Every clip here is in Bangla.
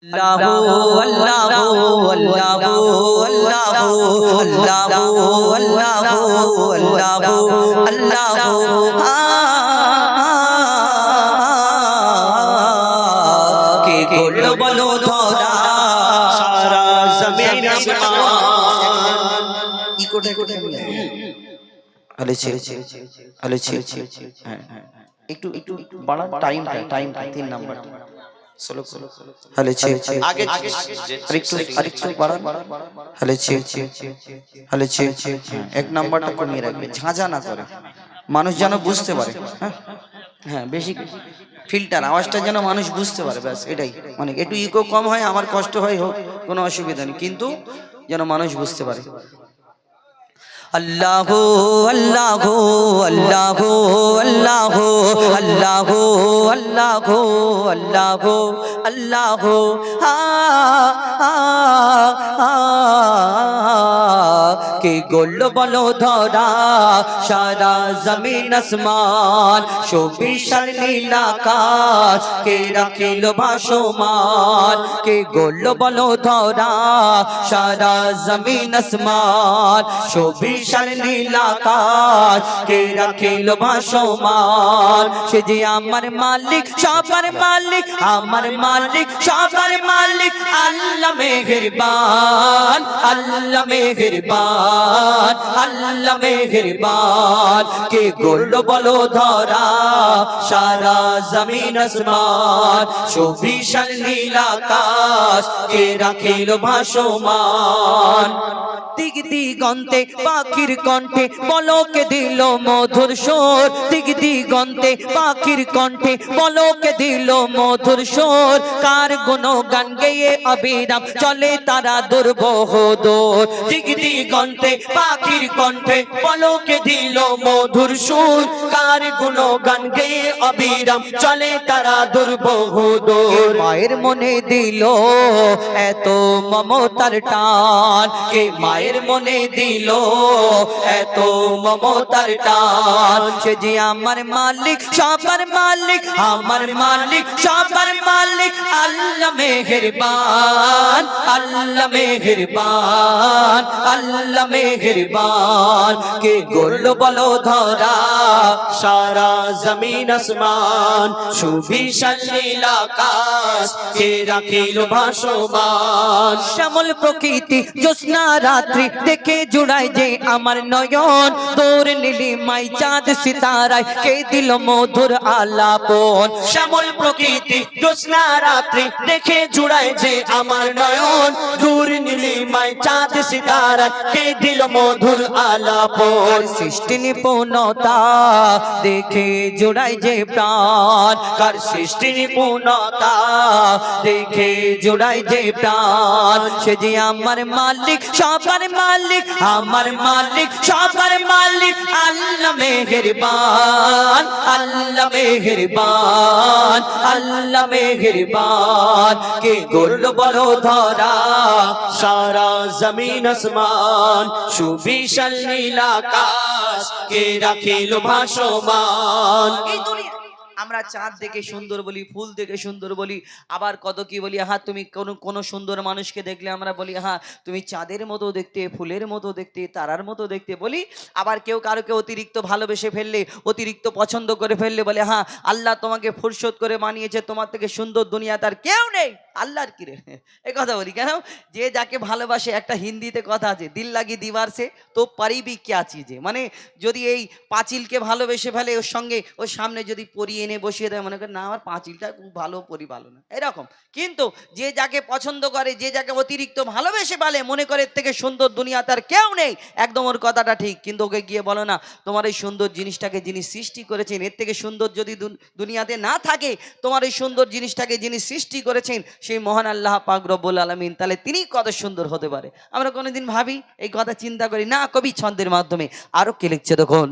अल्लाहु अल्लाहु अल्लाहु अल्लाहु अल्लाहु अल्लाहु अल्लाहु अल्लाहु के गोल बोलो धरा सारा जमीन आसमान इकोटा इकोटा আলেছে আলেছে হ্যাঁ একটু একটু বাড়ান টাইমটা 3 নাম্বার স্লো আলেছে আগে আরেকটু বাড়ান আলেছে 1 নাম্বারটা কমিয়ে রাখবে ঝাঁঝা না করে মানুষ যেন বুঝতে পারে হ্যাঁ বেশি ফিল্টার আওয়াজটা যেন মানুষ বুঝতে পারে ব্যাস এটাই মানে একটু ইকো কম হয় আমার কষ্ট হয় হোক কোনো অসুবিধা নেই কিন্তু যেন মানুষ বুঝতে পারে अल्लाहु अल्लाहु अल्लाहु अल्लाहु अल्लाहु अल्लाहु अल्लाहु अल्लाहु के गोल बोलो धरा सारा जमीन आसमान शोभिशाल नील आकाश के राखिल भासमान के गोल बोलो धरा सारा जमीन आसमान शोभिशाल नील आकाश के राखिल भासमान से जे आमार मालिक सबार मालिक आमार मालिक सबार मालिक अल्लाह मेहरबान अल्लाह मेहरबान अल्लाह मेहरबान के गोल बोलो धरा सारा जमीन आसमान शोभिशाल नील आकाश के राखिल भासमान दिग दिगंते पाखिर कण्ठे पलके दिल मधुर स्वर दिग दिगंते पाखिर कण्ठे पलके दिल मधुर स्वर कार गुणगान गेये अविराम चले तारा दुर्बोधर दिग दिगंते पाखिर कण्ठे पलके दिल मधुर सुर कार गुणगान गेये अविराम चले तारा दुर्बोधर माয়ের মনে দিল এত মমতার টান কে মায়ের মনে দিল এত মমতার টান সে যে আমার মালিক সবার মালিক আমার মালিক সবার মালিক আল্লাহ মেহেরবান আল্লাহ মেহেরবান আল্লাহ মেহেরবান কে গোল বলো ধরা সারা জমিন আসমান সুবিশাল নীল আকাশ কে রাখিল ভাসমান শ্যামল প্রকৃতি জ্যোৎস্না রাত্রি দেখে জুড়ায় যে আমার নয়ন তোর নীলিমায় চাঁদ সিতারায় কে দিল মধুর আলাপন শ্যামল প্রকৃতি জ্যোৎস্না রাত্রি দেখে জুড়ায় যে আমার নয়ন তোর নীলিমায় চাঁদ সিতারায় কে দিল মধুর আলাপন সৃষ্টি নিপুণতা দেখে জুড়ায় যে প্রাণ কার সৃষ্টি নিপুণতা দেখে জুড়ায় যে প্রাণ সে যে আমার মালিক সবার মালিক আমার মালিক সবার মালিক আল্লাহ মেহেরবান আল্লাহ মেহেরবান আল্লাহ মেহেরবান কে গোল বলো ধরা সারা জমিন আসমান সুবিশাল নীল আকাশ কে রাখিল ভাসমান এই দুনিয়া আমরা চাঁদ দেখে সুন্দর বলি ফুল দেখে সুন্দর বলি আবার কত কি বলি হ্যাঁ তুমি কোন সুন্দর মানুষকে দেখলে আমরা বলি হ্যাঁ তুমি চাঁদের মতো দেখতে ফুলের মতো দেখতে তারার মতো দেখতে বলি আবার কেউ কারোকে অতিরিক্ত ভালোবেসে ফেললে অতিরিক্ত পছন্দ করে ফেললে বলে হ্যাঁ আল্লাহ তোমাকে ফুরসত করে বানিয়েছে তোমার থেকে সুন্দর দুনিয়া তার কেউ নেই আল্লাহর কি রে এই কথা বলি কেন যে যাকে ভালোবাসে একটা হিন্দিতে কথা আছে দিল লাগি দিবার সে তো পারিবি ক্যা চিজে মানে যদি এই পাঁচিলকে ভালোবেসে ফেলে ওর সঙ্গে ওর সামনে যদি পরিয়ে এনে বসিয়ে দেয় মনে করে না আমার পাঁচিলটা খুব ভালো পরি ভালো না এরকম কিন্তু যে যাকে পছন্দ করে যে যাকে অতিরিক্ত ভালোবেসে ফেলে মনে করে এর থেকে সুন্দর দুনিয়া তার কেউ নেই একদম ওর কথাটা ঠিক কিন্তু ওকে গিয়ে বলো না তোমার এই সুন্দর জিনিসটাকে যিনি সৃষ্টি করেছেন এর থেকে সুন্দর যদি দুনিয়াতে না থাকে তোমার এই সুন্দর জিনিসটাকে যিনি সৃষ্টি করেছেন সেই মহান আল্লাহ পাক রব্বুল আলামিন তাহলে তিনি কত সুন্দর হতে পারে আমরা কোনোদিন ভাবি এই কথা চিন্তা করি না কবি ছন্দের মাধ্যমে আরো কি লিখছে দেখুন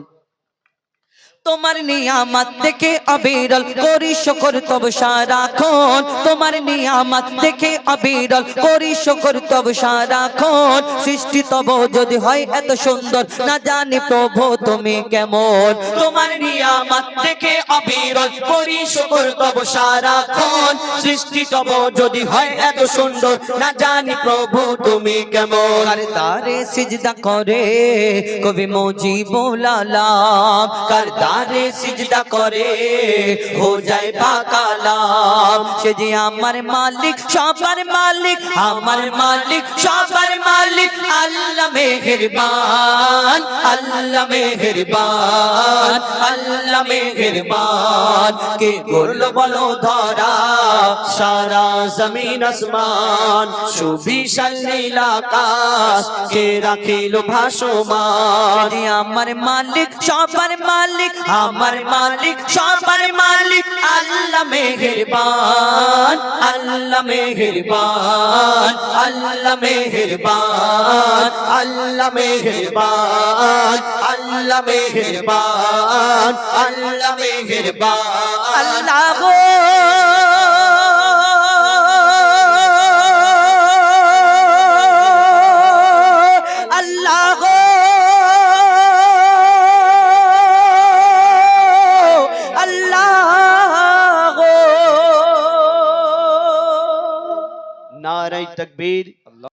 তোমার নিয়ামত দেখে অবিরল করি শুকর তব সারাক্ষণ তোমার নিয়ামত দেখে অবিরল করি শুকর তব সারাক্ষণ সৃষ্টি তব যদি হয় এত সুন্দর না জানি প্রভু তুমি কেমন তোমার নিয়ামত দেখে অবিরল করি শুকর তব সারাক্ষণ সৃষ্টি তব যদি হয় এত সুন্দর না জানি প্রভু তুমি কেমন কারদারে সিজদা করে কবি মুজিবুল আলাম কারদারে সিজদা করে हो जाए पाकालाम সে যে আমার মালিক সবার মালিক আমার মালিক সবার মালিক আল্লাহ মেহেরবান আল্লাহ মেহেরবান আল্লাহ মেহেরবান কে করলো বলো ধরা সারা জমিন আসমান সুবিশাল নীল আকাশ কে রাখিল ভাসমান যে আমার মালিক সবার মালিক আমার মালিক সবার মালিক আল্লাহ মেহেরবান আল্লাহ মেহেরবান আল্লাহ মেহেরবান আল্লাহ মেহেরবান আল্লাহ মেহেরবান আল্লাহ মেহেরবান আল্লাহ नारे तकबीर